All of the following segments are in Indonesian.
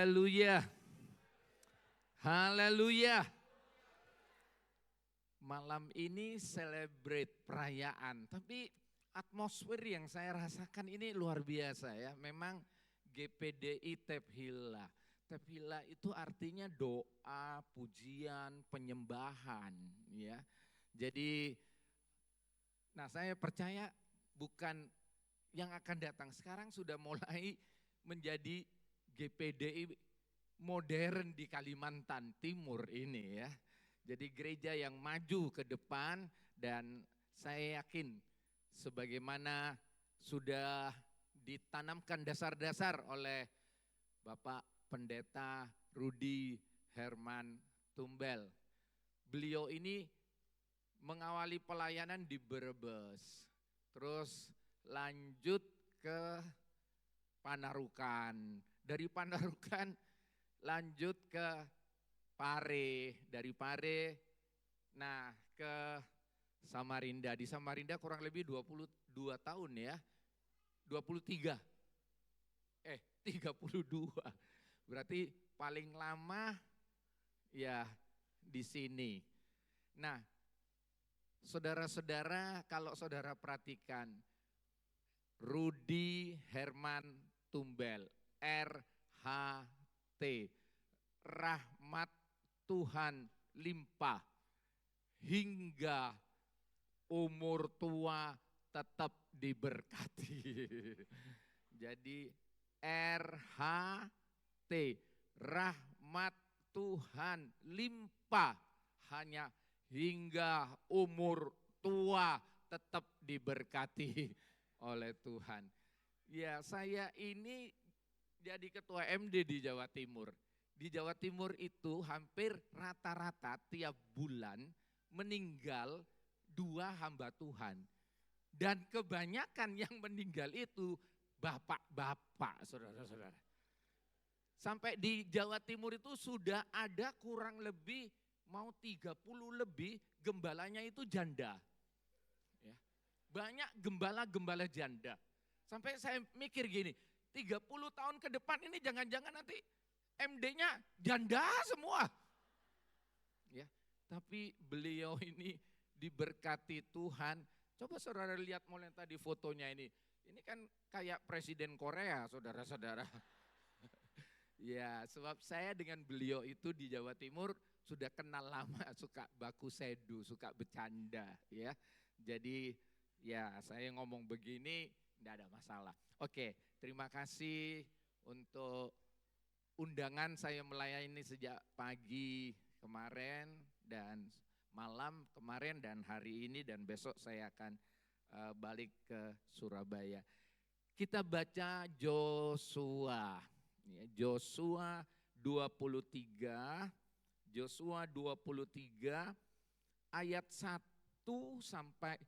Haleluya. Haleluya. Malam ini celebrate perayaan, tapi atmosfer yang saya rasakan ini luar biasa ya. Memang GPDI Tephila. Tephila itu artinya doa, pujian, penyembahan ya. Jadi saya percaya bukan yang akan datang, sekarang sudah mulai menjadi GPDI modern di Kalimantan Timur ini ya. Jadi gereja yang maju ke depan, dan saya yakin sebagaimana sudah ditanamkan dasar-dasar oleh Bapak Pendeta Rudi Herman Tumbel. Beliau ini mengawali pelayanan di Brebes, terus lanjut ke Panarukan, dari Panarukan lanjut ke Pare, dari Pare ke Samarinda. Di Samarinda kurang lebih 22 tahun ya, 23, 32, berarti paling lama ya di sini. Nah, saudara-saudara, kalau saudara perhatikan, Rudi Herman Tumbel, RHT, rahmat Tuhan limpah hingga umur tua tetap diberkati. Jadi RHT, rahmat Tuhan limpah hanya hingga umur tua tetap diberkati oleh Tuhan. Ya, saya ini jadi ketua MD di Jawa Timur. Di Jawa Timur itu hampir rata-rata tiap bulan meninggal 2 hamba Tuhan. Dan kebanyakan yang meninggal itu bapak-bapak, saudara-saudara. Sampai di Jawa Timur itu sudah ada kurang lebih mau 30 lebih gembalanya itu janda. Ya. Banyak gembala-gembala janda. Sampai saya mikir gini, 30 tahun ke depan ini jangan-jangan nanti MD-nya janda semua. Ya, tapi beliau ini diberkati Tuhan. Coba saudara lihat mulai tadi fotonya ini. Ini kan kayak presiden Korea, saudara-saudara. Ya, sebab saya dengan beliau itu di Jawa Timur sudah kenal lama, suka baku sedu, suka bercanda ya. Jadi ya saya ngomong begini tidak ada masalah. Oke, terima kasih untuk undangan. Saya melayani sejak pagi kemarin dan malam kemarin dan hari ini, dan besok saya akan balik ke Surabaya. Kita baca Yosua. Yosua 23, Yosua 23 ayat 1 sampai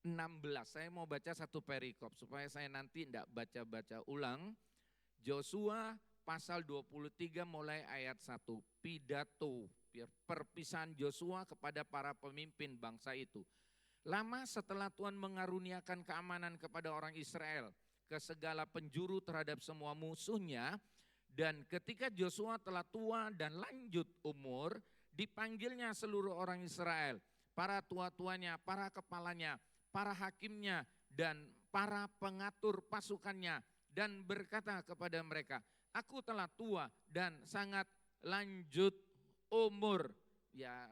16. Saya mau baca satu perikop supaya saya nanti tidak baca-baca ulang. Yosua pasal 23 mulai ayat 1, pidato perpisahan Yosua kepada para pemimpin bangsa itu. Lama setelah Tuhan mengaruniakan keamanan kepada orang Israel ke segala penjuru terhadap semua musuhnya, dan ketika Yosua telah tua dan lanjut umur, dipanggilnya seluruh orang Israel, para tua-tuanya, para kepalanya, para hakimnya, dan para pengatur pasukannya, dan berkata kepada mereka, aku telah tua dan sangat lanjut umur. Ya,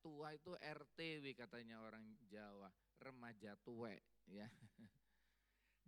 tua itu RTW katanya orang Jawa, remaja tuwek ya.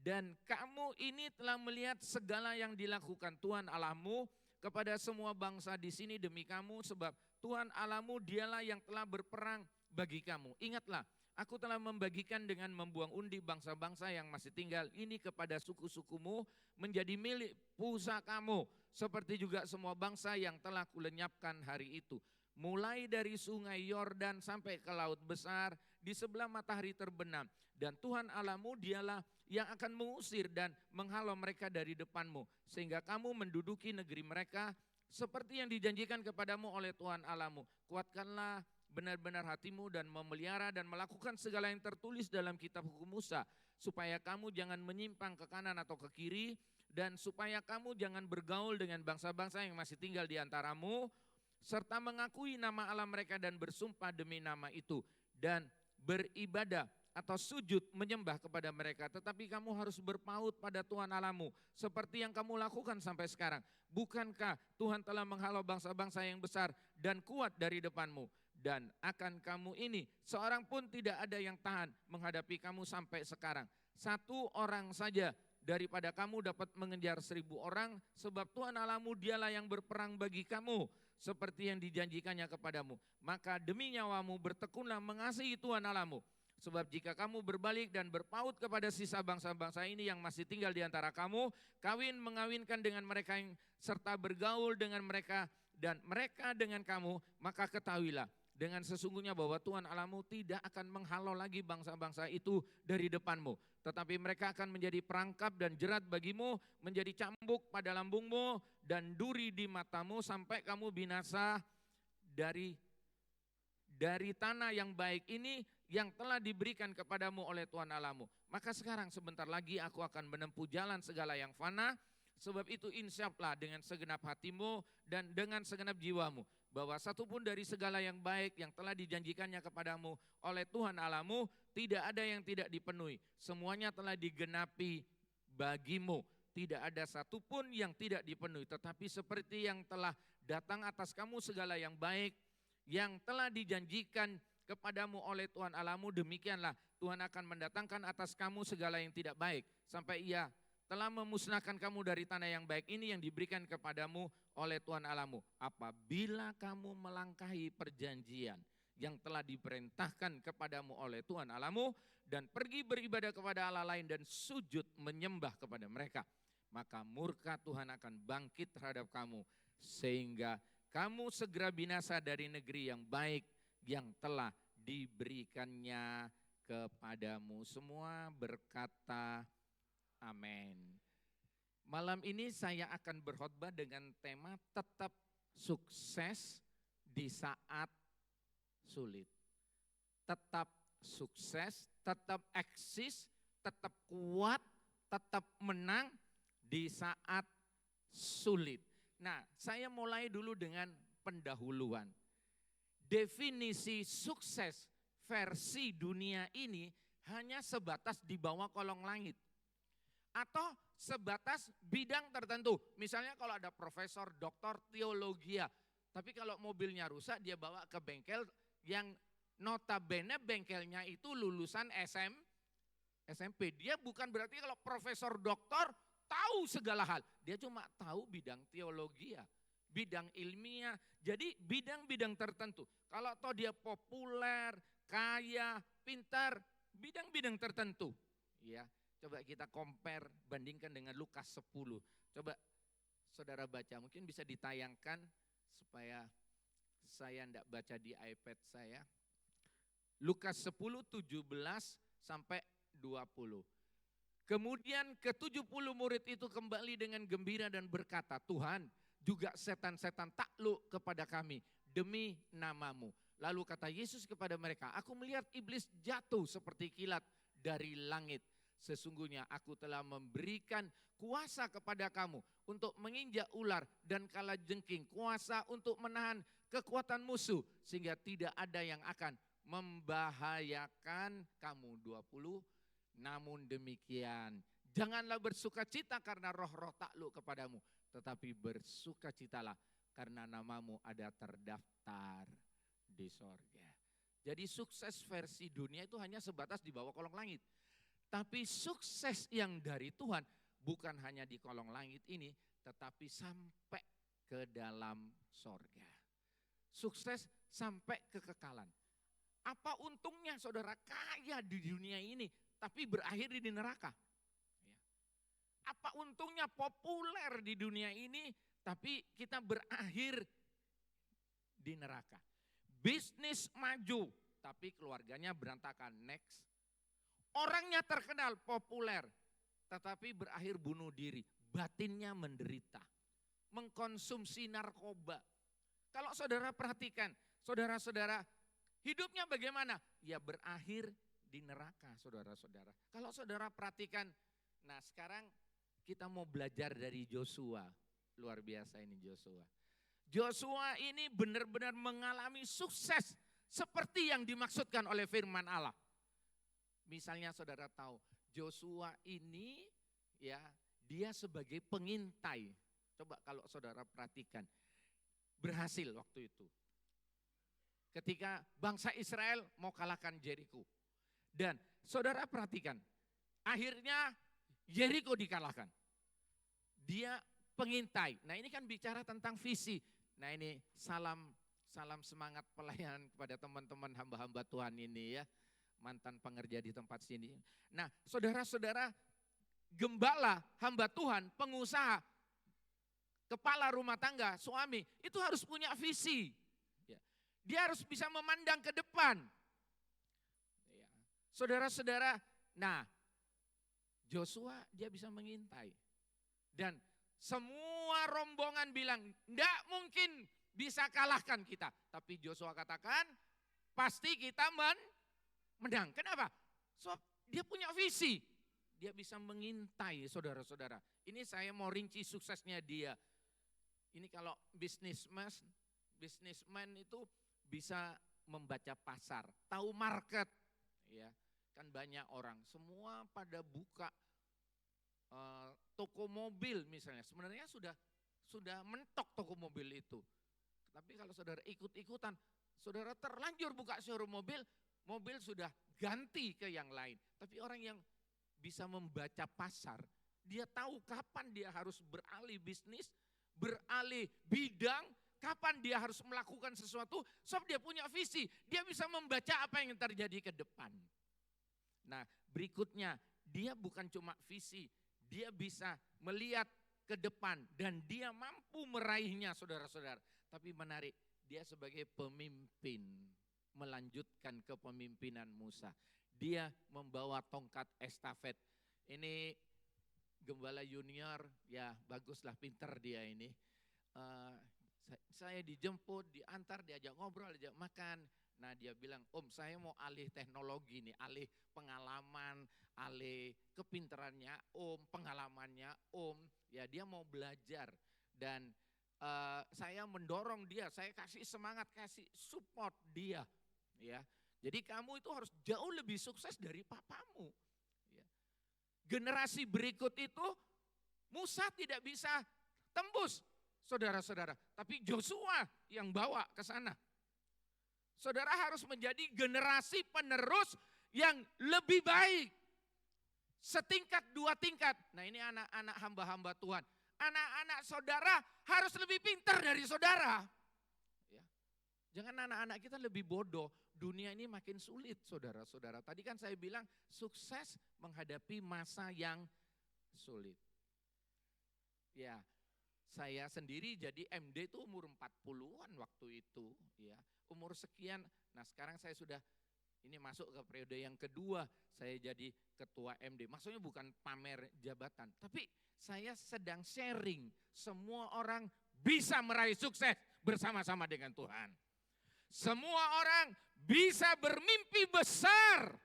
Dan kamu ini telah melihat segala yang dilakukan Tuhan Allahmu kepada semua bangsa di sini demi kamu, sebab Tuhan Allahmu dialah yang telah berperang bagi kamu. Ingatlah, aku telah membagikan dengan membuang undi bangsa-bangsa yang masih tinggal ini kepada suku-sukumu menjadi milik pusakamu, seperti juga semua bangsa yang telah kulenyapkan hari itu. Mulai dari sungai Yordan sampai ke laut besar di sebelah matahari terbenam. Dan Tuhan Allahmu dialah yang akan mengusir dan menghalau mereka dari depanmu, sehingga kamu menduduki negeri mereka seperti yang dijanjikan kepadamu oleh Tuhan Allahmu. Kuatkanlah benar-benar hatimu dan memelihara dan melakukan segala yang tertulis dalam kitab hukum Musa, supaya kamu jangan menyimpang ke kanan atau ke kiri, dan supaya kamu jangan bergaul dengan bangsa-bangsa yang masih tinggal di antaramu, serta mengakui nama Allah mereka dan bersumpah demi nama itu, dan beribadah atau sujud menyembah kepada mereka. Tetapi kamu harus berpaut pada Tuhan Allahmu seperti yang kamu lakukan sampai sekarang. Bukankah Tuhan telah menghalau bangsa-bangsa yang besar dan kuat dari depanmu? Dan akan kamu ini seorang pun tidak ada yang tahan menghadapi kamu sampai sekarang. Satu orang saja daripada kamu dapat mengejar 1000 orang, sebab Tuhan Allahmu dialah yang berperang bagi kamu seperti yang dijanjikannya kepadamu. Maka demi nyawamu bertekunlah mengasihi Tuhan Allahmu. Sebab jika kamu berbalik dan berpaut kepada sisa bangsa-bangsa ini yang masih tinggal di antara kamu, mengawinkan dengan mereka yang serta bergaul dengan mereka dan mereka dengan kamu, maka ketahuilah dengan sesungguhnya bahwa Tuhan Allahmu tidak akan menghalau lagi bangsa-bangsa itu dari depanmu. Tetapi mereka akan menjadi perangkap dan jerat bagimu, menjadi cambuk pada lambungmu dan duri di matamu sampai kamu binasa dari tanah yang baik ini yang telah diberikan kepadamu oleh Tuhan Allahmu. Maka sekarang sebentar lagi aku akan menempuh jalan segala yang fana, sebab itu insyaflah dengan segenap hatimu dan dengan segenap jiwamu, bahwa satupun dari segala yang baik yang telah dijanjikannya kepadamu oleh Tuhan Allahmu, tidak ada yang tidak dipenuhi. Semuanya telah digenapi bagimu. Tidak ada satupun yang tidak dipenuhi. Tetapi seperti yang telah datang atas kamu segala yang baik, yang telah dijanjikan kepadamu oleh Tuhan Allahmu, demikianlah Tuhan akan mendatangkan atas kamu segala yang tidak baik. Sampai Ia telah memusnahkan kamu dari tanah yang baik ini yang diberikan kepadamu oleh Tuhan Allahmu. Apabila kamu melangkahi perjanjian yang telah diperintahkan kepadamu oleh Tuhan Allahmu dan pergi beribadah kepada Allah lain dan sujud menyembah kepada mereka, maka murka Tuhan akan bangkit terhadap kamu sehingga kamu segera binasa dari negeri yang baik yang telah diberikannya kepadamu. Semua berkata amin. Malam ini saya akan berkhotbah dengan tema tetap sukses di saat sulit. Tetap sukses, tetap eksis, tetap kuat, tetap menang di saat sulit. Nah, saya mulai dulu dengan pendahuluan. Definisi sukses versi dunia ini hanya sebatas di bawah kolong langit. Atau sebatas bidang tertentu. Misalnya kalau ada profesor, doktor, teologi, tapi kalau mobilnya rusak dia bawa ke bengkel yang notabene bengkelnya itu lulusan SMP. Dia bukan berarti kalau profesor doktor tahu segala hal. Dia cuma tahu bidang teologi, bidang ilmiah. Jadi bidang-bidang tertentu. Kalau toh dia populer, kaya, pintar, bidang-bidang tertentu. Ya. Coba kita compare, bandingkan dengan Lukas 10. Coba saudara baca, mungkin bisa ditayangkan supaya saya tidak baca di iPad saya. Lukas 10, 17 sampai 20. Kemudian ke-70 murid itu kembali dengan gembira dan berkata, Tuhan, juga setan-setan takluk kepada kami demi namamu. Lalu kata Yesus kepada mereka, aku melihat iblis jatuh seperti kilat dari langit. Sesungguhnya aku telah memberikan kuasa kepada kamu untuk menginjak ular dan kalajengking, kuasa untuk menahan kekuatan musuh sehingga tidak ada yang akan membahayakan kamu. 20. Namun demikian, janganlah bersukacita karena roh-roh takluk kepadamu, tetapi bersukacitalah karena namamu ada terdaftar di sorga. Jadi sukses versi dunia itu hanya sebatas di bawah kolong langit. Tapi sukses yang dari Tuhan bukan hanya di kolong langit ini, tetapi sampai ke dalam sorga. Sukses sampai kekekalan. Apa untungnya saudara kaya di dunia ini, tapi berakhir di neraka? Apa untungnya populer di dunia ini, tapi kita berakhir di neraka? Bisnis maju, tapi keluarganya berantakan. Next. Orangnya terkenal, populer, tetapi berakhir bunuh diri. Batinnya menderita, mengkonsumsi narkoba. Kalau saudara perhatikan, saudara-saudara, hidupnya bagaimana? Ya berakhir di neraka, saudara-saudara. Kalau saudara perhatikan, nah sekarang kita mau belajar dari Joshua. Luar biasa ini Joshua. Joshua ini benar-benar mengalami sukses seperti yang dimaksudkan oleh firman Allah. Misalnya saudara tahu, Joshua ini ya dia sebagai pengintai. Coba kalau saudara perhatikan, berhasil waktu itu. Ketika bangsa Israel mau kalahkan Jericho. Dan saudara perhatikan, akhirnya Jericho dikalahkan. Dia pengintai. Nah ini kan bicara tentang visi. Nah ini salam semangat pelayanan kepada teman-teman hamba-hamba Tuhan ini ya. Mantan pengerja di tempat sini. Nah saudara-saudara, gembala, hamba Tuhan, pengusaha, kepala rumah tangga, suami, itu harus punya visi. Dia harus bisa memandang ke depan. Saudara-saudara, nah Joshua dia bisa mengintai. Dan semua rombongan bilang, enggak mungkin bisa kalahkan kita. Tapi Joshua katakan, pasti kita menang. Kenapa? So, dia punya visi. Dia bisa mengintai saudara-saudara. Ini saya mau rinci suksesnya dia. Ini kalau bisnisman itu bisa membaca pasar, tahu market, ya kan banyak orang, semua pada buka toko mobil misalnya, sebenarnya sudah mentok toko mobil itu, tapi kalau saudara ikut-ikutan, saudara terlanjur buka showroom mobil sudah ganti ke yang lain, tapi orang yang bisa membaca pasar, dia tahu kapan dia harus beralih bisnis, beralih bidang, kapan dia harus melakukan sesuatu, sebab dia punya visi. Dia bisa membaca apa yang terjadi ke depan. Nah berikutnya, dia bukan cuma visi, dia bisa melihat ke depan dan dia mampu meraihnya saudara-saudara. Tapi menarik, dia sebagai pemimpin melanjutkan kepemimpinan Musa. Dia membawa tongkat estafet. Ini gembala junior, ya baguslah, pinter dia ini. Saya dijemput, diantar, diajak ngobrol, diajak makan. Nah dia bilang, Om saya mau alih teknologi nih, alih pengalaman, alih kepinterannya Om, pengalamannya Om. Ya dia mau belajar dan saya mendorong dia, saya kasih semangat, kasih support dia. Ya, jadi kamu itu harus jauh lebih sukses dari papamu. Ya. Generasi berikut itu Musa tidak bisa tembus. Saudara-saudara, tapi Joshua yang bawa ke sana. Saudara harus menjadi generasi penerus yang lebih baik. Setingkat, dua tingkat. Nah ini anak-anak hamba-hamba Tuhan. Anak-anak saudara harus lebih pintar dari saudara. Ya. Jangan anak-anak kita lebih bodoh. Dunia ini makin sulit saudara-saudara. Tadi kan saya bilang sukses menghadapi masa yang sulit. Ya. Saya sendiri jadi MD itu umur 40-an waktu itu, ya. Umur sekian. Nah, sekarang saya sudah ini masuk ke periode yang kedua, saya jadi ketua MD. Maksudnya bukan pamer jabatan, tapi saya sedang sharing, semua orang bisa meraih sukses bersama-sama dengan Tuhan. Semua orang bisa bermimpi besar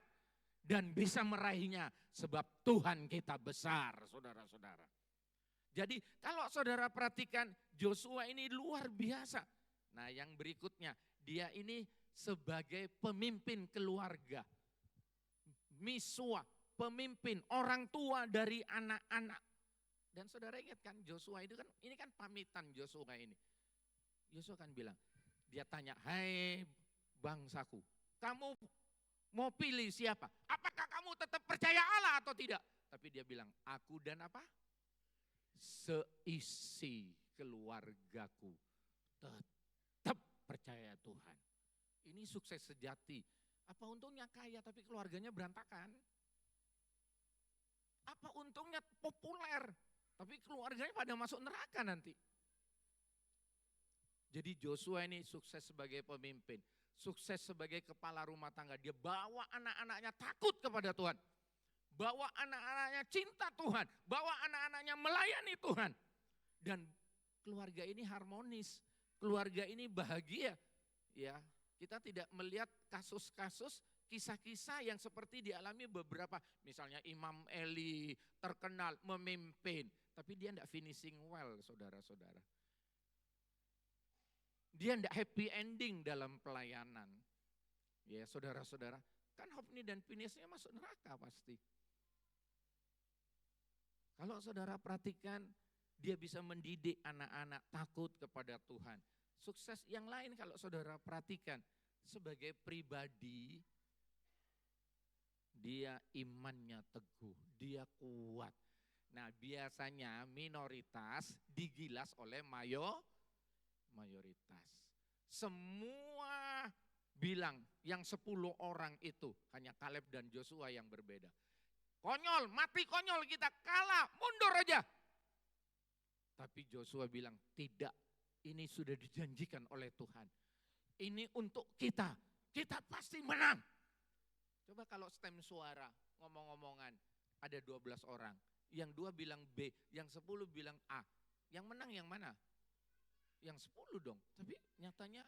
dan bisa meraihnya sebab Tuhan kita besar, saudara-saudara. Jadi kalau saudara perhatikan Joshua ini luar biasa. Nah yang berikutnya, dia ini sebagai pemimpin keluarga. Miswa, pemimpin, orang tua dari anak-anak. Dan saudara ingat kan Joshua itu kan, ini kan pamitan Joshua ini. Joshua kan bilang, dia tanya, hai bangsaku, kamu mau pilih siapa? Apakah kamu tetap percaya Allah atau tidak? Tapi dia bilang, aku dan apa? Seisi keluargaku tetap percaya Tuhan. Ini sukses sejati. Apa untungnya kaya tapi keluarganya berantakan? Apa untungnya populer tapi keluarganya pada masuk neraka nanti? Jadi Joshua ini sukses sebagai pemimpin, sukses sebagai kepala rumah tangga. Dia bawa anak-anaknya takut kepada Tuhan. Bawa anak-anaknya cinta Tuhan, bawa anak-anaknya melayani Tuhan. Dan keluarga ini harmonis, keluarga ini bahagia. Ya, kita tidak melihat kasus-kasus kisah-kisah yang seperti dialami beberapa, misalnya Imam Eli terkenal memimpin, tapi dia tidak finishing well, saudara-saudara. Dia tidak happy ending dalam pelayanan. Ya saudara-saudara, kan Hofni dan Pinehasnya masuk neraka pasti. Kalau saudara perhatikan, dia bisa mendidik anak-anak takut kepada Tuhan. Sukses yang lain kalau saudara perhatikan, sebagai pribadi, dia imannya teguh, dia kuat. Nah biasanya minoritas digilas oleh mayoritas. Semua bilang yang 10 orang itu hanya Kaleb dan Joshua yang berbeda. Konyol, mati konyol kita, kalah, mundur aja. Tapi Joshua bilang tidak, ini sudah dijanjikan oleh Tuhan. Ini untuk kita pasti menang. Coba kalau stem suara, ngomong-ngomongan, ada 12 orang. Yang 2 bilang B, yang 10 bilang A. Yang menang yang mana? Yang 10 dong, tapi nyatanya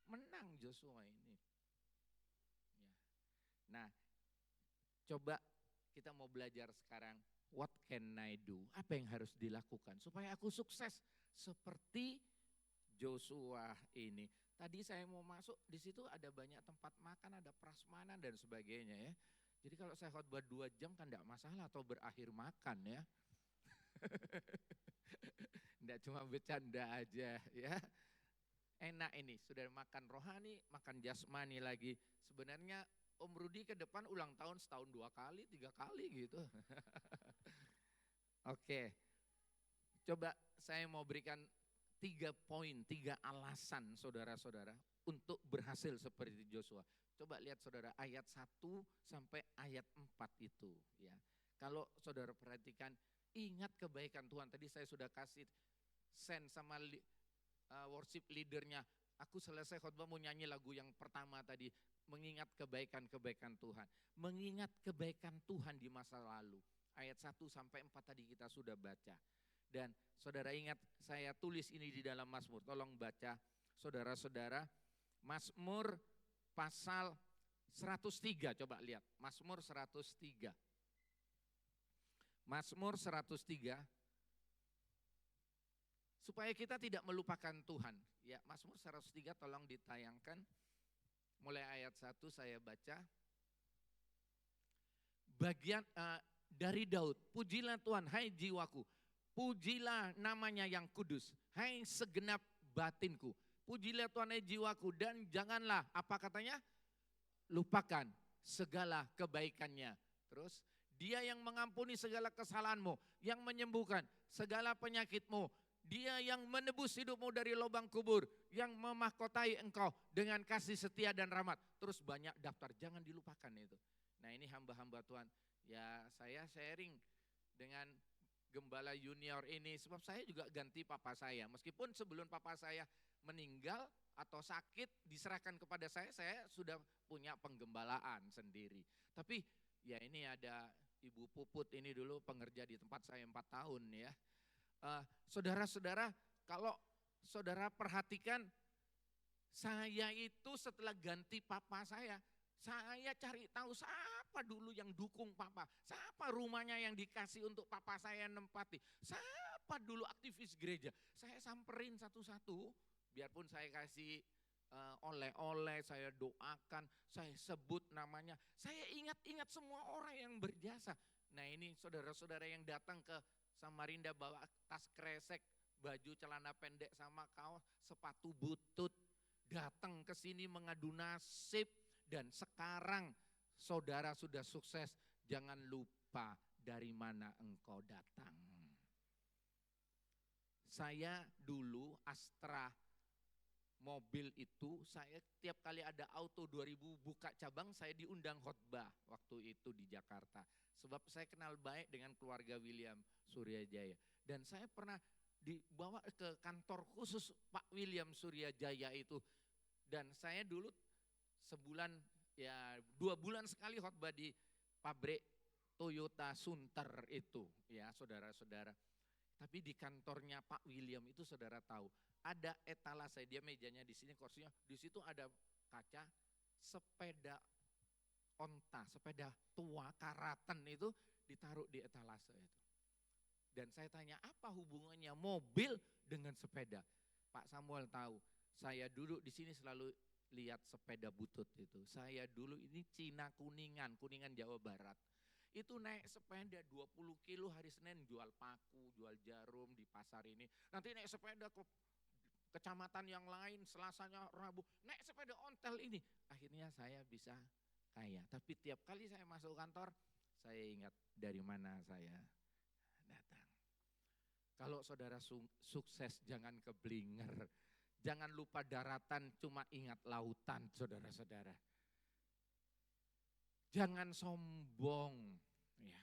menang Joshua ini. Ya. Nah, coba kita mau belajar sekarang, what can I do? Apa yang harus dilakukan supaya aku sukses seperti Joshua ini. Tadi saya mau masuk, di situ ada banyak tempat makan, ada prasmanan dan sebagainya ya. Jadi kalau saya khotbah 2 jam kan enggak masalah atau berakhir makan ya. Enggak cuma bercanda aja ya. Enak ini, sudah makan rohani, makan jasmani lagi. Sebenarnya Om Rudi ke depan ulang tahun setahun 2 kali, 3 kali gitu. Oke, coba saya mau berikan 3 poin, 3 alasan saudara-saudara untuk berhasil seperti Joshua. Coba lihat saudara ayat 1 sampai ayat 4 itu ya. Kalau saudara perhatikan, ingat kebaikan Tuhan. Tadi saya sudah kasih send sama worship leadernya. Aku selesai khotbah mau nyanyi lagu yang pertama tadi. Mengingat kebaikan-kebaikan Tuhan. Mengingat kebaikan Tuhan di masa lalu. Ayat 1 sampai 4 tadi kita sudah baca. Dan saudara ingat saya tulis ini di dalam Mazmur. Tolong baca saudara-saudara. Mazmur pasal 103, coba lihat. Mazmur 103. Mazmur 103. Supaya kita tidak melupakan Tuhan. Ya, Mazmur 103 tolong ditayangkan. Mulai ayat 1 saya baca. Bagian dari Daud, pujilah Tuhan, hai jiwaku. Pujilah namanya yang kudus, hai segenap batinku. Pujilah Tuhan hai jiwaku dan janganlah, apa katanya? Lupakan segala kebaikannya. Terus, dia yang mengampuni segala kesalahanmu, yang menyembuhkan segala penyakitmu. Dia yang menebus hidupmu dari lubang kubur, yang memahkotai engkau dengan kasih setia dan rahmat. Terus banyak daftar, jangan dilupakan itu. Nah ini hamba-hamba Tuhan, ya saya sharing dengan gembala junior ini, sebab saya juga ganti papa saya. Meskipun sebelum papa saya meninggal atau sakit diserahkan kepada saya sudah punya penggembalaan sendiri. Tapi ya ini ada Ibu Puput ini dulu pengerja di tempat saya 4 tahun ya. Saudara-saudara, kalau saudara perhatikan, saya itu setelah ganti papa saya cari tahu siapa dulu yang dukung papa, siapa rumahnya yang dikasih untuk papa saya nempati, siapa dulu aktivis gereja. Saya samperin satu-satu, biarpun saya kasih oleh-oleh, saya doakan, saya sebut namanya, saya ingat-ingat semua orang yang berjasa. Nah ini saudara-saudara yang datang ke Samarinda bawa tas kresek, baju celana pendek sama kaos, sepatu butut, datang ke sini mengadu nasib, dan sekarang saudara sudah sukses, jangan lupa dari mana engkau datang. Saya dulu Astra mobil itu, saya tiap kali ada Auto 2000 buka cabang, saya diundang khotbah waktu itu di Jakarta. Sebab saya kenal baik dengan keluarga William Suryajaya. Dan saya pernah dibawa ke kantor khusus Pak William Suryajaya itu. Dan saya dulu sebulan, ya 2 bulan sekali khotbah di pabrik Toyota Sunter itu, ya saudara-saudara. Tapi di kantornya Pak William itu saudara tahu, ada etalase, dia mejanya di sini, kursinya, di situ ada kaca, sepeda onta, sepeda tua, karatan itu ditaruh di etalase itu. Dan saya tanya, apa hubungannya mobil dengan sepeda? Pak Samuel tahu, saya dulu di sini selalu lihat sepeda butut itu. Saya dulu ini Cina Kuningan Jawa Barat. Itu naik sepeda 20 kilo hari Senin jual paku, jual jarum di pasar ini. Nanti naik sepeda ke kecamatan yang lain, Selasanya Rabu, naik sepeda ontel ini. Akhirnya saya bisa kaya. Tapi tiap kali saya masuk kantor, saya ingat dari mana saya datang. Kalau saudara sukses jangan keblinger. Jangan lupa daratan, cuma ingat lautan saudara-saudara. Jangan sombong. Ya.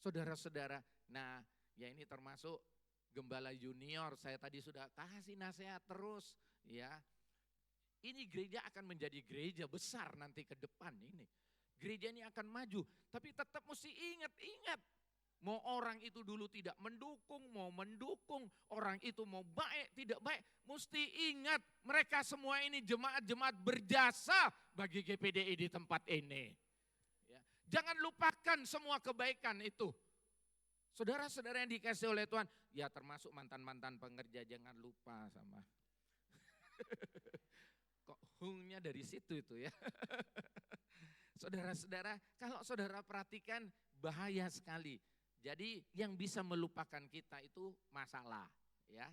Saudara-saudara, nah ya ini termasuk gembala junior, saya tadi sudah kasih nasihat terus. Ya, ini gereja akan menjadi gereja besar nanti ke depan ini. Gereja ini akan maju, tapi tetap mesti ingat. Mau orang itu dulu tidak mendukung, mau mendukung, orang itu mau baik, tidak baik, mesti ingat mereka semua ini jemaat-jemaat berjasa bagi GPDI di tempat ini. Ya. Jangan lupakan semua kebaikan itu. Saudara-saudara yang dikasih oleh Tuhan, ya termasuk mantan-mantan pengerja, jangan lupa sama. Kok hungnya dari situ itu ya. Saudara-saudara, kalau saudara perhatikan bahaya sekali. Jadi yang bisa melupakan kita itu masalah, ya.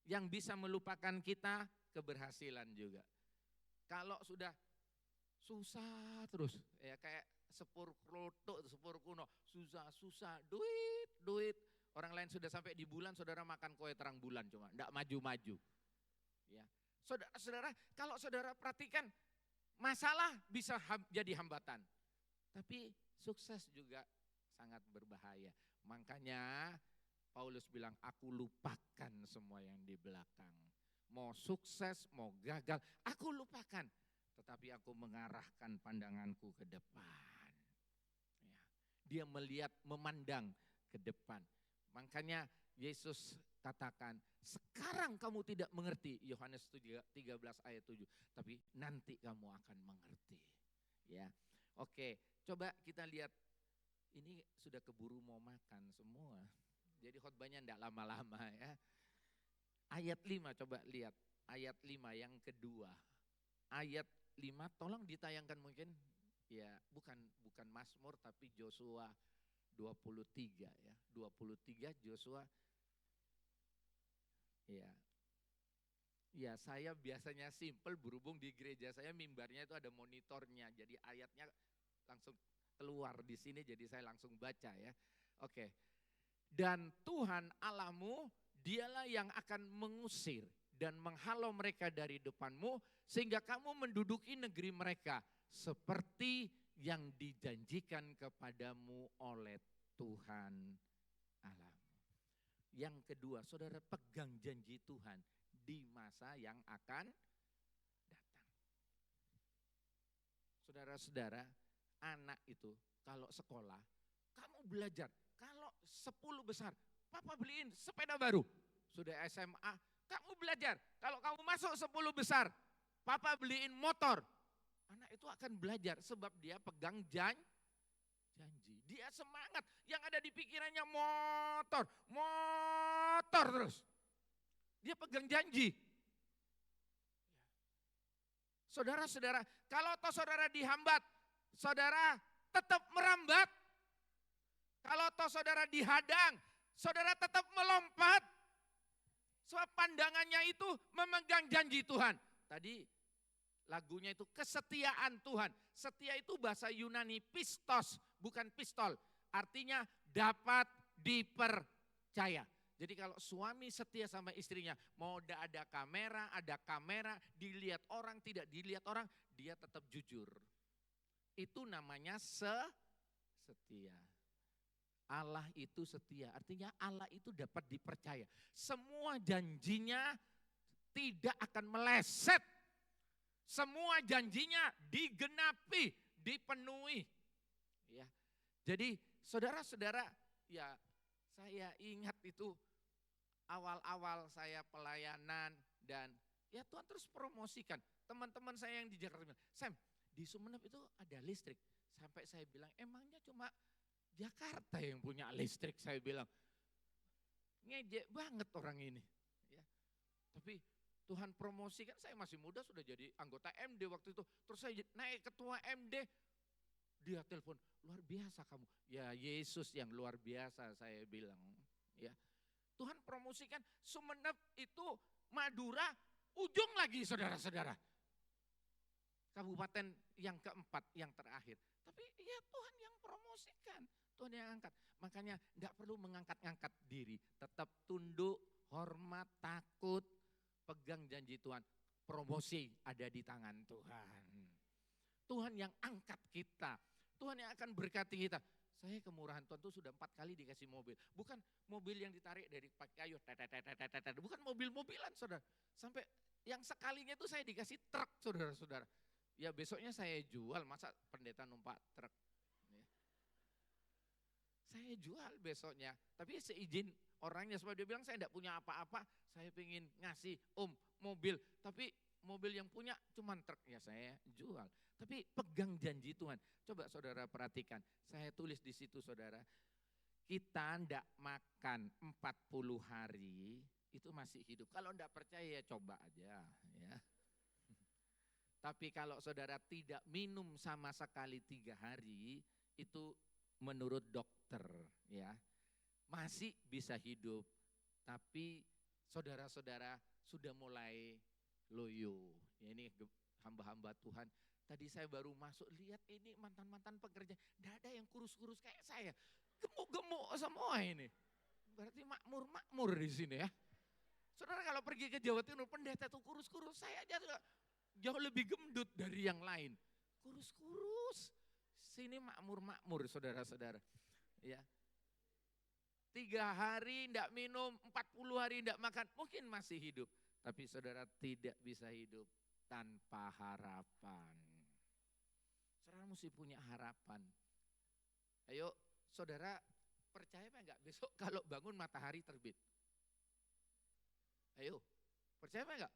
Yang bisa melupakan kita keberhasilan juga. Kalau sudah susah terus, ya kayak sepur kroto, sepur kuno, susah, duit. Orang lain sudah sampai di bulan, saudara makan kue terang bulan cuma, enggak maju-maju. Ya. Saudara, kalau saudara perhatikan, masalah bisa jadi hambatan. Tapi sukses juga sangat berbahaya. Makanya Paulus bilang, aku lupakan semua yang di belakang. Mau sukses, mau gagal, aku lupakan. Tetapi aku mengarahkan pandanganku ke depan. Ya. Dia melihat, memandang ke depan. Makanya Yesus katakan, sekarang kamu tidak mengerti, Yohanes 13 ayat 7. Tapi nanti kamu akan mengerti. Ya, oke, coba kita lihat. Ini sudah keburu mau makan semua. Jadi khotbahnya enggak lama-lama ya. Ayat 5 coba lihat. Ayat 5 yang kedua. Ayat 5 tolong ditayangkan mungkin. Ya bukan Mazmur tapi Yosua 23 ya. 23 Yosua. Ya. Ya saya biasanya simple berhubung di gereja saya mimbarnya itu ada monitornya. Jadi ayatnya langsung keluar di sini jadi saya langsung baca ya. Oke. Dan Tuhan Allahmu dialah yang akan mengusir dan menghalau mereka dari depanmu sehingga kamu menduduki negeri mereka seperti yang dijanjikan kepadamu oleh Tuhan Allahmu. Yang kedua, saudara pegang janji Tuhan di masa yang akan datang. Saudara-saudara, anak itu kalau sekolah, kamu belajar, kalau 10 besar, papa beliin sepeda baru. Sudah SMA, kamu belajar, kalau kamu masuk 10 besar, papa beliin motor. Anak itu akan belajar sebab dia pegang janji. Dia semangat, yang ada di pikirannya motor terus. Dia pegang janji. Saudara-saudara, kalau toh saudara dihambat, saudara tetap merambat. Kalau toh saudara dihadang, saudara tetap melompat. Sebab pandangannya itu memegang janji Tuhan. Tadi lagunya itu kesetiaan Tuhan. Setia itu bahasa Yunani pistos, bukan pistol. Artinya dapat dipercaya. Jadi kalau suami setia sama istrinya, mau ada kamera, dilihat orang, tidak dilihat orang, dia tetap jujur. Itu namanya setia. Allah itu setia, artinya Allah itu dapat dipercaya. Semua janjinya tidak akan meleset. Semua janjinya digenapi, dipenuhi. Ya. Jadi saudara-saudara, ya saya ingat itu awal-awal saya pelayanan dan ya Tuhan terus promosikan. Teman-teman saya yang di Jakarta bilang, Sam, di Sumeneb itu ada listrik. Sampai saya bilang, emangnya cuma Jakarta yang punya listrik, saya bilang. Ngejek banget orang ini. Ya. Tapi Tuhan promosikan, saya masih muda sudah jadi anggota MD waktu itu. Terus saya naik ketua MD, dia telepon, luar biasa kamu. Ya Yesus yang luar biasa, saya bilang. Ya. Tuhan promosikan Sumeneb itu Madura, ujung lagi saudara-saudara. Kabupaten yang keempat, yang terakhir. Tapi ya Tuhan yang promosikan, Tuhan yang angkat. Makanya enggak perlu mengangkat-ngangkat diri. Tetap tunduk, hormat, takut, pegang janji Tuhan. Promosi ada di tangan Tuhan. Tuhan yang angkat kita. Tuhan yang akan berkati kita. Saya kemurahan Tuhan tuh sudah 4 kali dikasih mobil. Bukan mobil yang ditarik dari pakai kayu. Bukan mobil-mobilan saudara. Sampai yang sekalinya itu saya dikasih truk saudara-saudara. Ya besoknya saya jual, masa pendeta numpak truk. Ya. Saya jual besoknya. Tapi seizin orangnya, sebab dia bilang saya enggak punya apa-apa. Saya pengen ngasih mobil. Tapi mobil yang punya cuman truk, ya saya jual. Tapi pegang janji Tuhan. Coba saudara perhatikan, saya tulis di situ saudara. Kita ndak makan 40 hari, itu masih hidup. Kalau ndak percaya ya coba aja. Ya. Tapi kalau saudara tidak minum sama sekali 3 hari, itu menurut dokter ya masih bisa hidup. Tapi saudara-saudara sudah mulai loyo. Ya, ini hamba-hamba Tuhan. Tadi saya baru masuk, lihat ini mantan-mantan pekerja. Tidak ada yang kurus-kurus kayak saya. Gemuk-gemuk semua ini. Berarti makmur-makmur di sini ya. Saudara kalau pergi ke Jawa Timur, pendeta itu kurus-kurus. Saya aja juga jauh lebih gendut dari yang lain. Kurus-kurus. Sini makmur-makmur saudara-saudara. Ya. 3 hari tidak minum, 40 hari tidak makan. Mungkin masih hidup. Tapi saudara tidak bisa hidup tanpa harapan. Saudara mesti punya harapan. Ayo saudara percaya apa enggak besok kalau bangun matahari terbit? Ayo percaya apa enggak?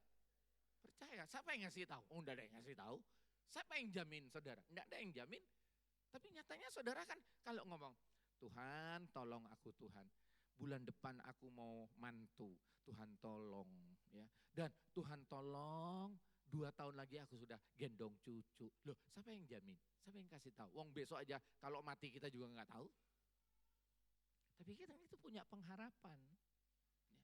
Percaya. Siapa yang ngasih tahu? Oh enggak ada yang ngasih tahu. Siapa yang jamin saudara? Enggak ada yang jamin. Tapi nyatanya saudara kan kalau ngomong, Tuhan tolong aku Tuhan. Bulan depan aku mau mantu. Tuhan tolong ya. Dan Tuhan tolong 2 tahun lagi aku sudah gendong cucu. Loh, siapa yang jamin? Siapa yang kasih tahu? Wong besok aja kalau mati kita juga nggak tahu. Tapi kita itu punya pengharapan. Ya.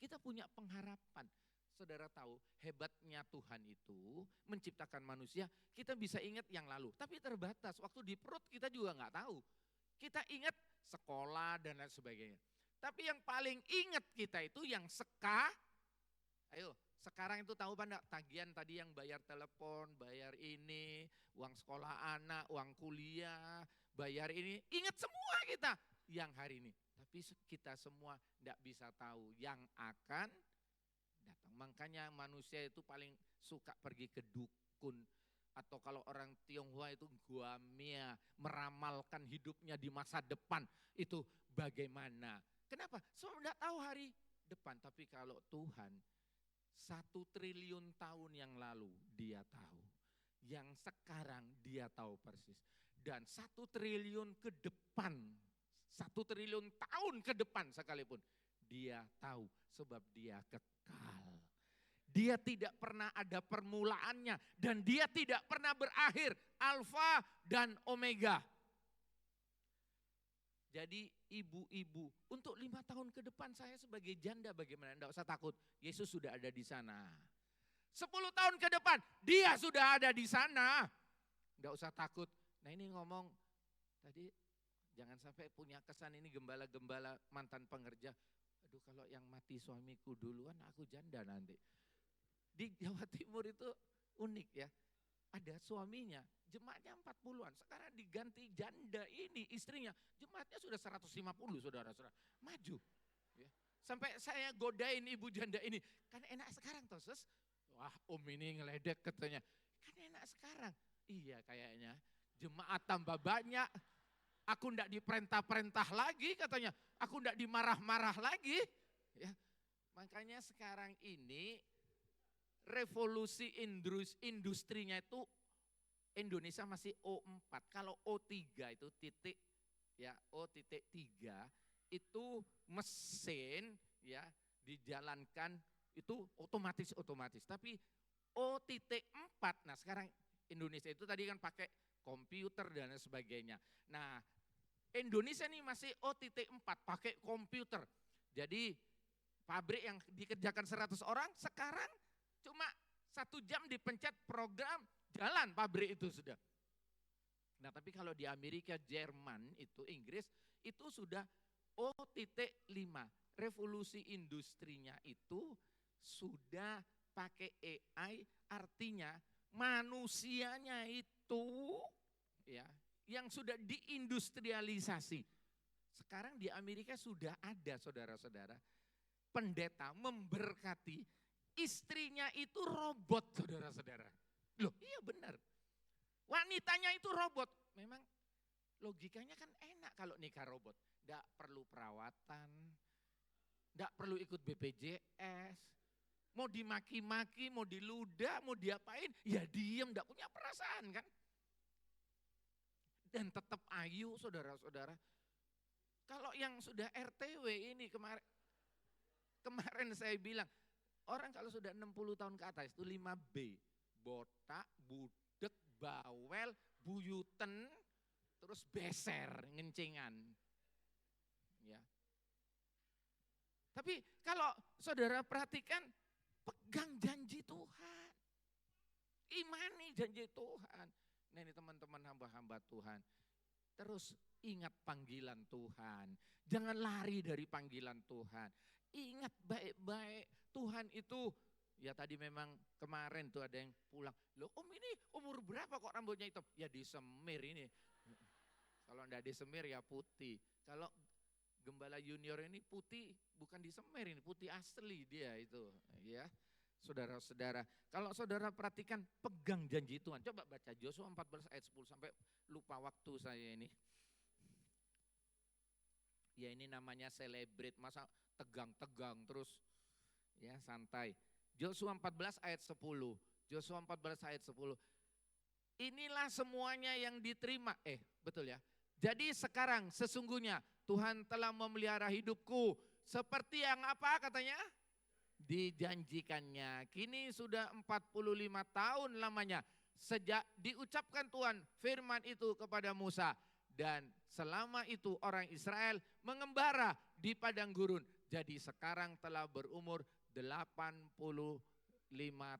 Kita punya pengharapan. Saudara tahu hebatnya Tuhan itu menciptakan manusia. Kita bisa ingat yang lalu, tapi terbatas. Waktu di perut kita juga nggak tahu. Kita ingat sekolah dan lain sebagainya. Tapi yang paling ingat kita itu yang ayo. Sekarang itu tahu Pak, tagihan tadi yang bayar telepon, bayar ini, uang sekolah anak, uang kuliah, bayar ini. Ingat semua kita yang hari ini. Tapi kita semua tidak bisa tahu yang akan datang. Makanya manusia itu paling suka pergi ke dukun. Atau kalau orang Tionghoa itu guamia, meramalkan hidupnya di masa depan. Itu bagaimana. Kenapa? Sebab tidak tahu hari depan. Tapi kalau Tuhan, 1 triliun tahun yang lalu dia tahu. Yang sekarang dia tahu persis. Dan 1 triliun ke depan, 1 triliun tahun ke depan sekalipun, dia tahu sebab dia kekal. Dia tidak pernah ada permulaannya dan dia tidak pernah berakhir. Alfa dan Omega. Jadi ibu-ibu, untuk 5 tahun ke depan saya sebagai janda bagaimana? Tidak usah takut, Yesus sudah ada di sana. 10 tahun ke depan, dia sudah ada di sana. Tidak usah takut. Nah ini ngomong, tadi jangan sampai punya kesan ini gembala-gembala mantan pengerja. Aduh kalau yang mati suamiku duluan, aku janda nanti. Di Jawa Timur itu unik ya. Ada suaminya, jemaatnya 40-an. Sekarang diganti janda ini, istrinya. Jemaatnya sudah 150 saudara-saudara. Maju. Ya. Sampai saya godain ibu janda ini. Kan enak sekarang toh sus. Wah ini ngeledek katanya. Kan enak sekarang. Iya kayaknya. Jemaat tambah banyak. Aku ndak diperintah-perintah lagi katanya. Aku ndak dimarah-marah lagi. Ya. Makanya sekarang ini revolusi industrinya itu Indonesia masih O4. Kalau O3 itu titik ya, O.3 itu mesin ya dijalankan itu otomatis. Tapi O.4, nah sekarang Indonesia itu tadi kan pakai komputer dan sebagainya. Nah Indonesia ini masih O.4 pakai komputer. Jadi pabrik yang dikerjakan 100 orang sekarang cuma 1 jam dipencet program jalan pabrik itu sudah. Nah tapi kalau di Amerika, Jerman, itu Inggris itu sudah O.5. Revolusi industrinya itu sudah pakai AI, artinya manusianya itu ya yang sudah diindustrialisasi. Sekarang di Amerika sudah ada saudara-saudara, pendeta memberkati istrinya itu robot saudara-saudara. Loh iya benar, wanitanya itu robot. Memang logikanya kan enak kalau nikah robot. Tidak perlu perawatan, tidak perlu ikut BPJS, mau dimaki-maki, mau diludah, mau diapain, ya diem, tidak punya perasaan kan. Dan tetap ayu saudara-saudara. Kalau yang sudah RTW ini kemarin saya bilang, orang kalau sudah 60 tahun ke atas itu 5B. Botak, budek, bawel, buyuten, terus beser, ngencingan. Ya. Tapi kalau saudara perhatikan, pegang janji Tuhan. Imani janji Tuhan. Nah ini teman-teman hamba-hamba Tuhan. Terus ingat panggilan Tuhan. Jangan lari dari panggilan Tuhan. Ingat baik-baik Tuhan itu. Ya tadi memang kemarin tuh ada yang pulang. Loh om ini umur berapa kok rambutnya hitam? Ya disemir ini. Kalau enggak disemir ya putih. Kalau gembala junior ini putih bukan disemir, ini putih asli dia itu. Ya. Saudara-saudara, kalau saudara perhatikan pegang janji Tuhan. Coba baca Yosua 14 ayat 10 sampai lupa waktu saya ini. Ya ini namanya celebrate, masa tegang-tegang terus ya santai. Yosua 14 ayat 10. Yosua 14 ayat 10. Inilah semuanya yang diterima. Betul ya. Jadi sekarang sesungguhnya Tuhan telah memelihara hidupku seperti yang apa katanya? Dijanjikannya. Kini sudah 45 tahun lamanya sejak diucapkan Tuhan firman itu kepada Musa. Dan selama itu orang Israel mengembara di padang gurun. Jadi sekarang telah berumur 85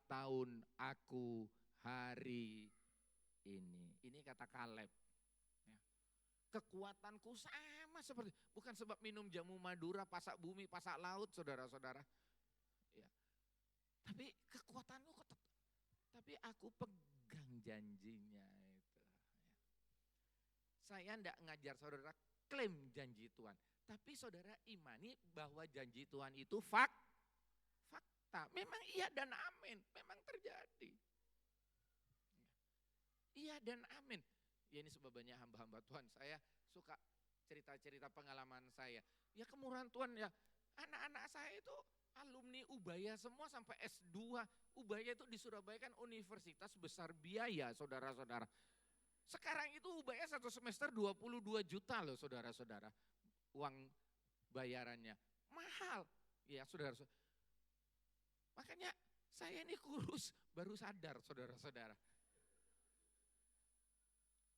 tahun aku hari ini. Ini kata Kaleb. Kekuatanku sama seperti, bukan sebab minum jamu madura, pasak bumi, pasak laut saudara-saudara. Ya. Tapi kekuatanku, tapi aku pegang janjinya itu. Saya enggak ngajar saudara klaim janji Tuhan. Tapi saudara imani bahwa janji Tuhan itu fakta. Memang iya dan amin, memang terjadi. Iya dan amin. Ya ini sebabnya hamba-hamba Tuhan, saya suka cerita-cerita pengalaman saya. Ya kemurahan Tuhan ya, anak-anak saya itu alumni Ubaya semua sampai S2. Ubaya itu di Surabaya kan universitas besar biaya saudara-saudara. Sekarang itu Ubaya 1 semester 22 juta loh saudara-saudara. Uang bayarannya mahal ya saudara-saudara. Makanya saya ini kurus baru sadar saudara-saudara.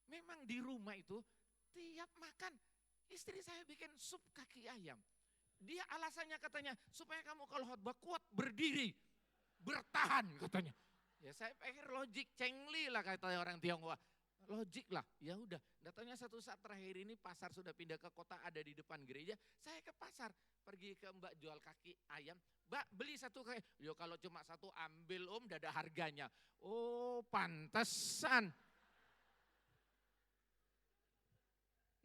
Memang di rumah itu tiap makan istri saya bikin sup kaki ayam. Dia alasannya katanya supaya kamu kalau khotbah kuat berdiri, bertahan katanya. Ya saya pikir logik cengli lah kata orang Tionghoa. Logik lah, ya udah. Datangnya satu saat terakhir ini pasar sudah pindah ke kota, ada di depan gereja. Saya ke pasar, pergi ke mbak jual kaki ayam. Mbak beli satu kaki, yo kalau cuma satu ambil om, tidak ada harganya. Oh pantesan.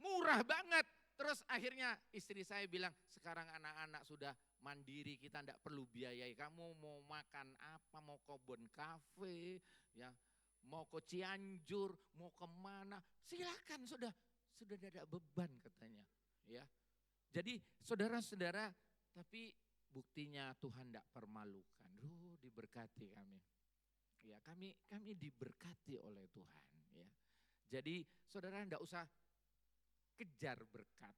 Murah banget. Terus akhirnya istri saya bilang, sekarang anak-anak sudah mandiri, kita tidak perlu biayai. Kamu mau makan apa, mau ke Bon Cafe, ya, mau ke Cianjur, mau kemana, silakan sudah tidak ada beban katanya. Ya, jadi saudara-saudara, tapi buktinya Tuhan tidak permalukan. Diberkati kami. Ya, kami diberkati oleh Tuhan, ya. Jadi saudara enggak usah kejar berkat.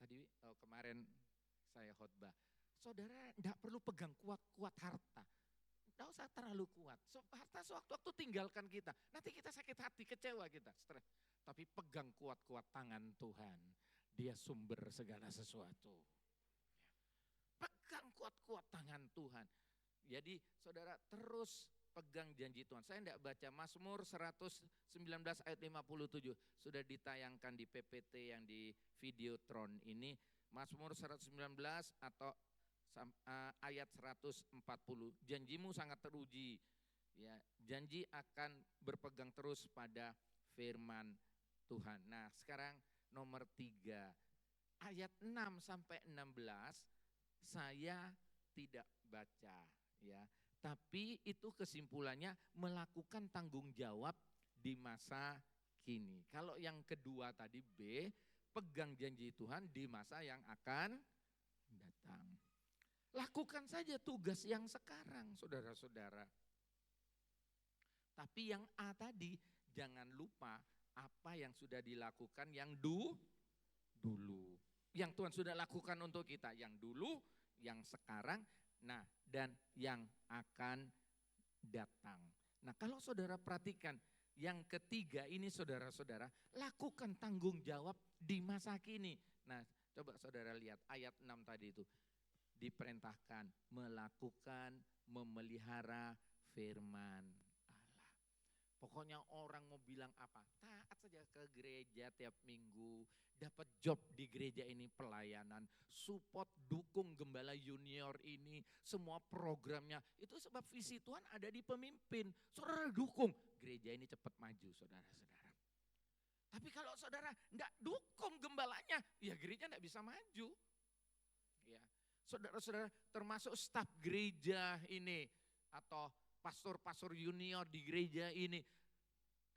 Tadi kemarin saya khotbah, saudara enggak perlu pegang kuat-kuat harta. Enggak usah terlalu kuat. Harta sewaktu-waktu tinggalkan kita. Nanti kita sakit hati, kecewa kita, stres. Tapi pegang kuat-kuat tangan Tuhan. Dia sumber segala sesuatu. Pegang kuat-kuat tangan Tuhan. Jadi saudara terus pegang janji Tuhan. Saya tidak baca Mazmur 119 ayat 57. Sudah ditayangkan di PPT yang di Videotron ini. Mazmur 119 atau ayat 140. Janjimu sangat teruji. Ya, janji akan berpegang terus pada firman Tuhan. Nah sekarang nomor 3. Ayat 6 sampai 16 saya tidak baca, ya. Tapi itu kesimpulannya melakukan tanggung jawab di masa kini. Kalau yang kedua tadi B, pegang janji Tuhan di masa yang akan datang. Lakukan saja tugas yang sekarang, saudara-saudara. Tapi yang A tadi, jangan lupa apa yang sudah dilakukan yang dulu. Yang Tuhan sudah lakukan untuk kita, yang dulu, yang sekarang, nah dan yang akan datang. Nah kalau saudara perhatikan, yang ketiga ini saudara-saudara, lakukan tanggung jawab di masa kini. Nah coba saudara lihat ayat 6 tadi itu. Diperintahkan melakukan, memelihara firman Allah. Pokoknya orang mau bilang apa, taat saja ke gereja tiap minggu, dapat job di gereja ini pelayanan, support, dukung gembala junior ini, semua programnya. Itu sebab visi Tuhan ada di pemimpin. Saudara dukung, gereja ini cepat maju saudara-saudara. Tapi kalau saudara enggak dukung gembalanya, ya gereja enggak bisa maju. Ya. Saudara-saudara termasuk staf gereja ini atau pastor-pastor junior di gereja ini,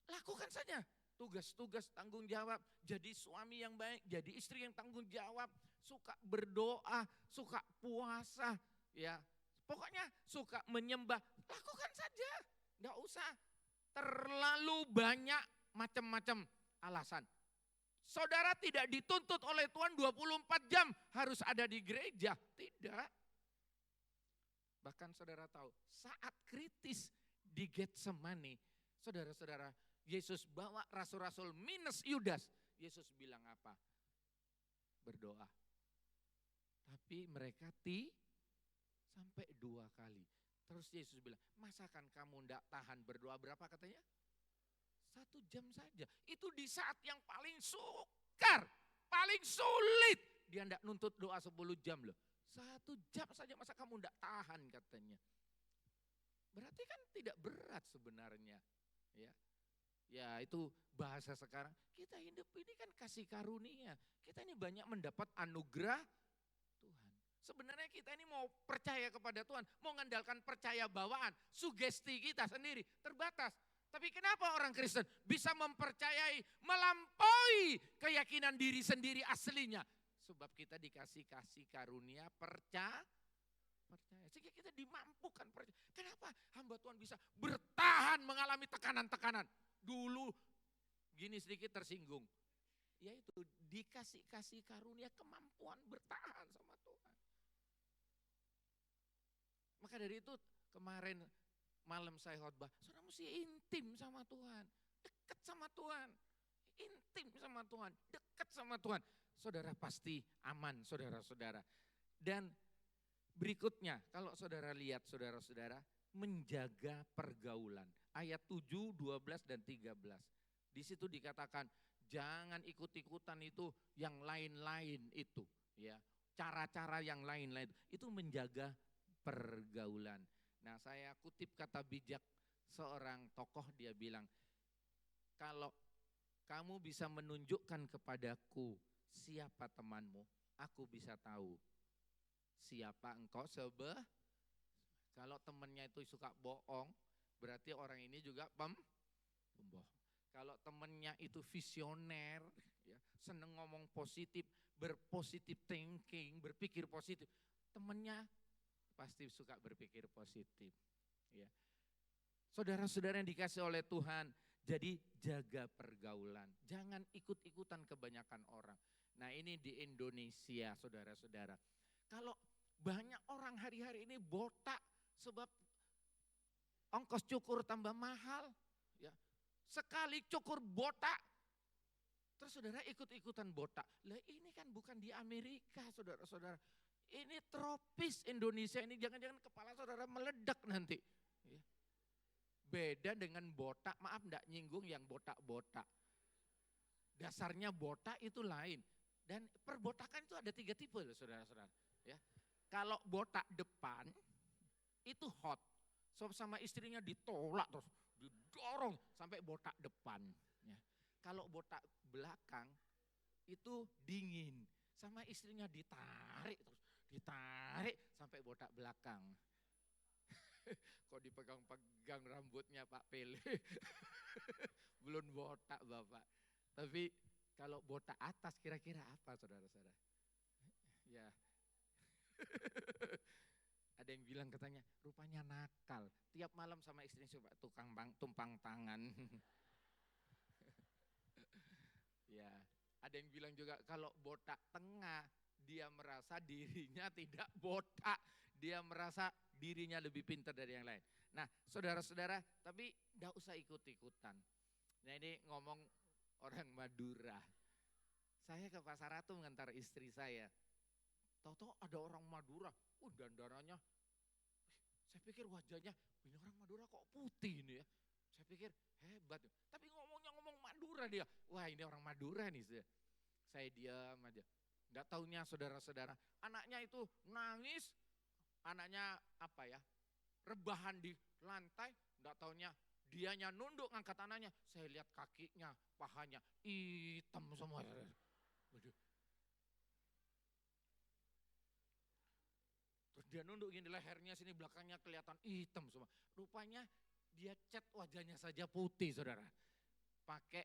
lakukan saja tugas-tugas tanggung jawab, jadi suami yang baik, jadi istri yang tanggung jawab, suka berdoa, suka puasa, ya pokoknya suka menyembah, lakukan saja, enggak usah terlalu banyak macam-macam alasan. Saudara tidak dituntut oleh Tuhan 24 jam harus ada di gereja. Tidak. Bahkan saudara tahu saat kritis di Getsemani, saudara-saudara, Yesus bawa rasul-rasul minus Yudas. Yesus bilang apa? Berdoa. Tapi mereka sampai 2 kali. Terus Yesus bilang, masakan kamu enggak tahan berdoa berapa katanya? 1 jam saja. Itu di saat yang paling sukar, paling sulit. Dia enggak nuntut doa 10 jam loh. 1 jam saja masa kamu enggak tahan katanya. Berarti kan tidak berat sebenarnya. Ya itu bahasa sekarang. Kita hidup ini kan kasih karunia. Kita ini banyak mendapat anugerah Tuhan. Sebenarnya kita ini mau percaya kepada Tuhan. Mau mengandalkan percaya bawaan. Sugesti kita sendiri terbatas. Tapi kenapa orang Kristen bisa mempercayai, melampaui keyakinan diri sendiri aslinya? Sebab kita dikasih karunia percaya. Sehingga kita dimampukan percaya. Kenapa hamba Tuhan bisa bertahan mengalami tekanan-tekanan? Dulu gini sedikit tersinggung. Yaitu dikasih karunia kemampuan bertahan sama Tuhan. Maka dari itu kemarin malam saya khotbah, saudara mesti intim sama Tuhan, dekat sama Tuhan, intim sama Tuhan, dekat sama Tuhan. Saudara pasti aman, saudara-saudara. Dan berikutnya, kalau saudara lihat saudara-saudara, menjaga pergaulan. Ayat 7, 12 dan 13. Di situ dikatakan, jangan ikut-ikutan itu yang lain-lain itu, ya. Cara-cara yang lain-lain itu menjaga pergaulan. Nah saya kutip kata bijak seorang tokoh, dia bilang, kalau kamu bisa menunjukkan kepadaku siapa temanmu, aku bisa tahu siapa engkau Kalau temannya itu suka bohong, berarti orang ini juga pembohong. Kalau temannya itu visioner, ya, seneng ngomong positif, berpositif thinking, berpikir positif, temannya pasti suka berpikir positif. Ya. Saudara-saudara yang dikasih oleh Tuhan, jadi jaga pergaulan. Jangan ikut-ikutan kebanyakan orang. Nah ini di Indonesia saudara-saudara. Kalau banyak orang hari-hari ini botak sebab ongkos cukur tambah mahal. Ya. Sekali cukur botak, terus saudara ikut-ikutan botak. Lah ini kan bukan di Amerika saudara-saudara. Ini tropis Indonesia ini, jangan-jangan kepala saudara meledak nanti. Ya. Beda dengan botak, maaf enggak nyinggung yang botak-botak. Dasarnya botak itu lain. Dan perbotakan itu ada 3 tipe loh saudara-saudara. Ya. Kalau botak depan itu hot. So, sama istrinya ditolak terus, didorong sampai botak depan. Ya. Kalau botak belakang itu dingin. Sama istrinya ditarik terus, ditarik sampai botak belakang. Kok dipegang-pegang rambutnya Pak Pele. Belum botak Bapak. Tapi kalau botak atas kira-kira apa saudara-saudara? Ya. Ada yang bilang katanya rupanya nakal. Tiap malam sama istrinya coba tumpang tangan. Ya. Ada yang bilang juga kalau botak tengah dia merasa dirinya tidak botak. Dia merasa dirinya lebih pintar dari yang lain. Nah saudara-saudara, tapi enggak usah ikut-ikutan. Nah ini ngomong orang Madura. Saya ke Pasar Ratu mengantar istri saya. Tahu-tahu ada orang Madura, dandanannya. Saya pikir wajahnya, ini orang Madura kok putih ini ya. Saya pikir hebat. Tapi ngomongnya ngomong Madura dia. Wah ini orang Madura nih. Saya diam aja. Enggak taunya saudara-saudara, anaknya itu nangis. Anaknya apa ya, rebahan di lantai, enggak taunya dianya nunduk ngangkat anaknya. Saya lihat kakinya, pahanya hitam semua. Waduh. Terus dia nunduk gini, lehernya sini belakangnya kelihatan hitam semua. Rupanya dia cat wajahnya saja putih saudara. Pakai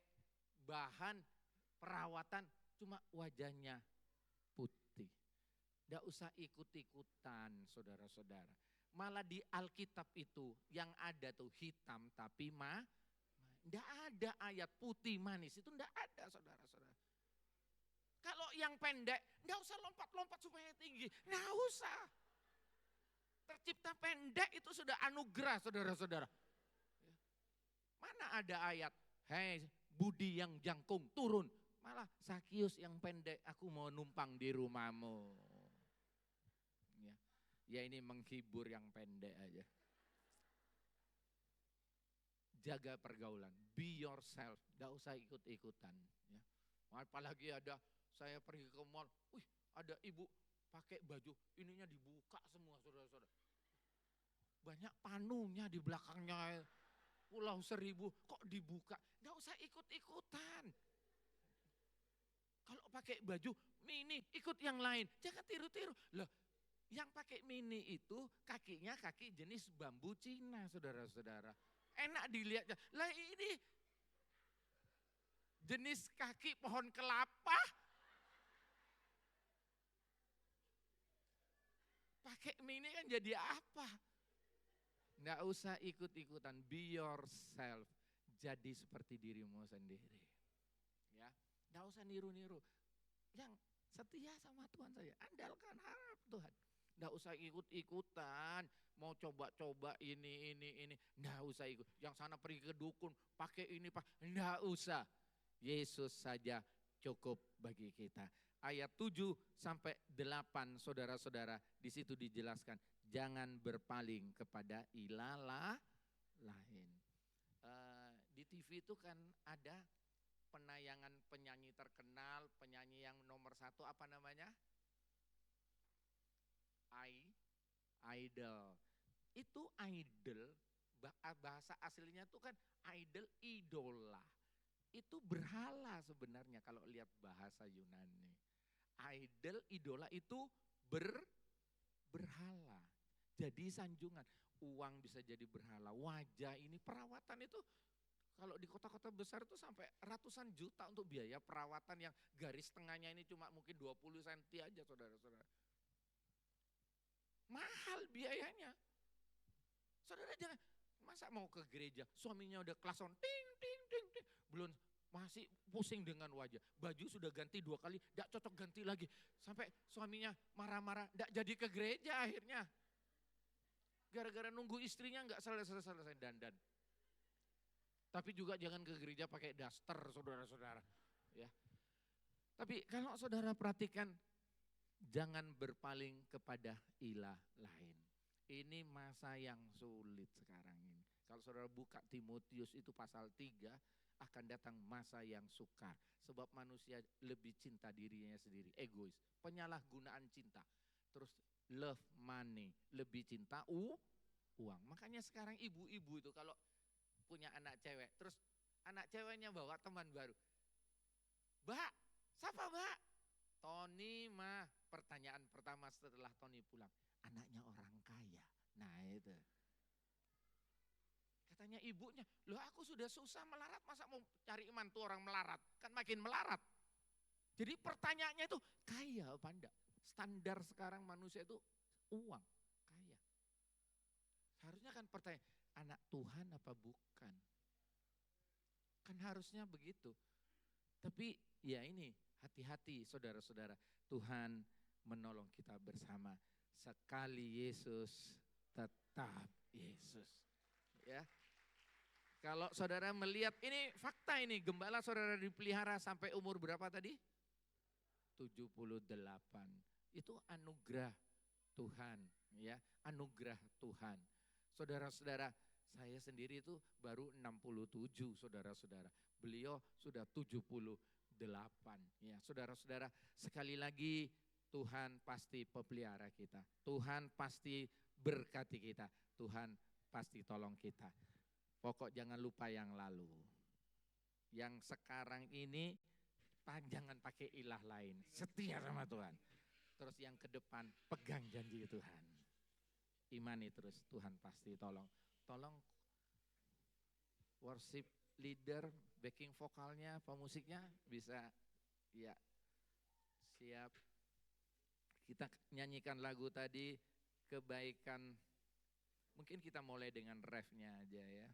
bahan perawatan cuma wajahnya putih. Tidak usah ikut-ikutan saudara-saudara. Malah di Alkitab itu yang ada tuh hitam tapi tidak ada ayat putih manis, itu tidak ada saudara-saudara. Kalau yang pendek, tidak usah lompat-lompat supaya tinggi, tidak usah. Tercipta pendek itu sudah anugerah saudara-saudara. Mana ada ayat, hei budi yang jangkung turun. Malah Sakius yang pendek, aku mau numpang di rumahmu. Ya ini menghibur yang pendek aja. Jaga pergaulan, be yourself, gak usah ikut-ikutan. Ya. Apalagi ada, saya pergi ke mall, ada ibu pakai baju, ininya dibuka semua saudara-saudara. Banyak panunya di belakangnya, Pulau Seribu kok dibuka, gak usah ikut-ikutan. Kalau pakai baju mini, ikut yang lain, jangan tiru-tiru. Loh, yang pakai mini itu kakinya kaki jenis bambu Cina saudara-saudara. Enak dilihatnya. Lah ini jenis kaki pohon kelapa. Pakai mini kan jadi apa? Nggak usah ikut-ikutan, be yourself. Jadi seperti dirimu sendiri. Ya, nggak usah niru-niru. Yang setia sama Tuhan saja, andalkan harap Tuhan. Nggak usah ikut-ikutan, mau coba-coba ini, nggak usah ikut. Yang sana pergi ke dukun, pakai ini, nggak usah. Yesus saja cukup bagi kita. Ayat 7 sampai 8 saudara-saudara, di situ dijelaskan, jangan berpaling kepada ilah lain. Di TV itu kan ada penayangan penyanyi terkenal, penyanyi yang nomor 1 apa namanya? Idol. Itu idol, bahasa aslinya itu kan idol, idola. Itu berhala sebenarnya kalau lihat bahasa Yunani. Idol, idola itu berhala. Jadi sanjungan, uang bisa jadi berhala, wajah ini perawatan itu kalau di kota-kota besar itu sampai ratusan juta untuk biaya perawatan yang garis tengahnya ini cuma mungkin 20 cm aja saudara-saudara. Mahal biayanya. Saudara jangan, masa mau ke gereja, suaminya udah klason, ting, ting, ting, ting. Belum, masih pusing dengan wajah. Baju sudah ganti 2 kali, gak cocok ganti lagi. Sampai suaminya marah-marah, gak jadi ke gereja akhirnya. Gara-gara nunggu istrinya gak selesai-selesai dandan. Tapi juga jangan ke gereja pakai daster, saudara-saudara. Ya. Tapi kalau saudara perhatikan, jangan berpaling kepada ilah lain. Ini masa yang sulit sekarang ini. Kalau saudara buka Timotius itu pasal 3, akan datang masa yang sukar. Sebab manusia lebih cinta dirinya sendiri, egois. Penyalahgunaan cinta. Terus love money, lebih cinta uang. Makanya sekarang ibu-ibu itu kalau punya anak cewek, terus anak ceweknya bawa teman baru. Mbak, siapa mbak? Tony mah. Pertanyaan pertama setelah Tony pulang, anaknya orang kaya. Nah itu. Katanya ibunya, loh aku sudah susah melarat, masa mau cari mantu orang melarat? Kan makin melarat. Jadi pertanyaannya itu, kaya apa enggak? Standar sekarang manusia itu uang, kaya. Seharusnya kan pertanyaan, anak Tuhan apa bukan? Kan harusnya begitu. Tapi ya ini, hati-hati saudara-saudara. Tuhan menolong kita bersama. Sekali Yesus, tetap Yesus. Ya. Kalau saudara melihat, ini fakta ini, gembala saudara dipelihara sampai umur berapa tadi? 78. Itu anugerah Tuhan, ya, anugerah Tuhan. Saudara-saudara, saya sendiri itu baru 67, saudara-saudara. Beliau sudah 78. Ya, saudara-saudara, sekali lagi Tuhan pasti pelihara kita. Tuhan pasti berkati kita. Tuhan pasti tolong kita. Pokok jangan lupa yang lalu. Yang sekarang ini jangan pakai ilah lain. Setia sama Tuhan. Terus yang ke depan pegang janji Tuhan. Imani terus, Tuhan pasti tolong. Tolong worship leader, backing vokalnya, pemusiknya bisa ya siap. Kita nyanyikan lagu tadi, kebaikan. Mungkin kita mulai dengan refnya aja ya.